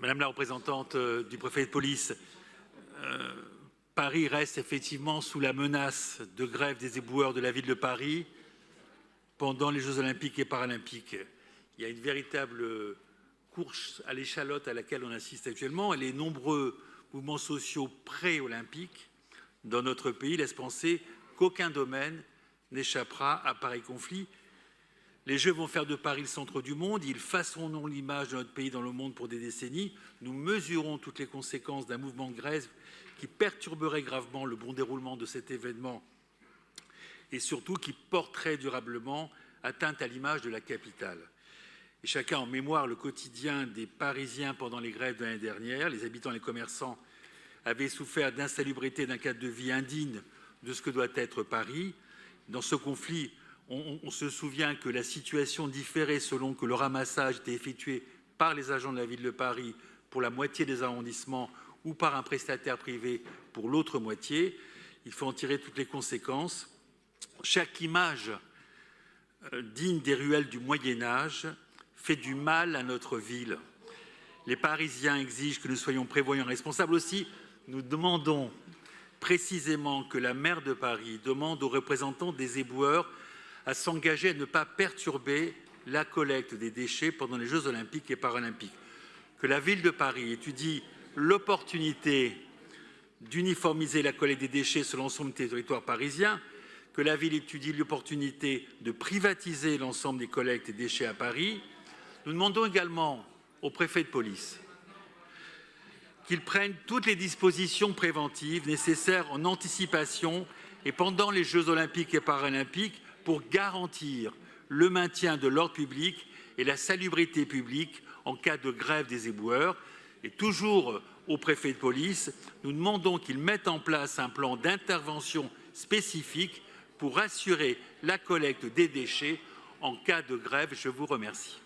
Madame la représentante du préfet de police, Paris reste effectivement sous la menace de grève des éboueurs de la ville de Paris pendant les Jeux olympiques et paralympiques. Il y a une véritable course à l'échalote à laquelle on assiste actuellement et les nombreux mouvements sociaux pré-olympiques dans notre pays laissent penser qu'aucun domaine n'échappera à pareil conflit. Les Jeux vont faire de Paris le centre du monde, ils façonneront l'image de notre pays dans le monde pour des décennies. Nous mesurons toutes les conséquences d'un mouvement de grève qui perturberait gravement le bon déroulement de cet événement et surtout qui porterait durablement atteinte à l'image de la capitale. Et chacun a en mémoire le quotidien des Parisiens pendant les grèves de l'année dernière. Les habitants et les commerçants avaient souffert d'insalubrité, d'un cadre de vie indigne de ce que doit être Paris. Dans ce conflit, on se souvient que la situation différait selon que le ramassage était effectué par les agents de la ville de Paris pour la moitié des arrondissements ou par un prestataire privé pour l'autre moitié. Il faut en tirer toutes les conséquences. Chaque image digne des ruelles du Moyen-Âge fait du mal à notre ville. Les Parisiens exigent que nous soyons prévoyants et responsables. Aussi, nous demandons précisément que la maire de Paris demande aux représentants des éboueurs à s'engager à ne pas perturber la collecte des déchets pendant les Jeux olympiques et paralympiques. Que la ville de Paris étudie l'opportunité d'uniformiser la collecte des déchets sur l'ensemble du territoire parisien, que la ville étudie l'opportunité de privatiser l'ensemble des collectes des déchets à Paris. Nous demandons également au préfet de police qu'il prenne toutes les dispositions préventives nécessaires en anticipation et pendant les Jeux olympiques et paralympiques pour garantir le maintien de l'ordre public et la salubrité publique en cas de grève des éboueurs. Et toujours au préfet de police, nous demandons qu'il mette en place un plan d'intervention spécifique pour assurer la collecte des déchets en cas de grève. Je vous remercie.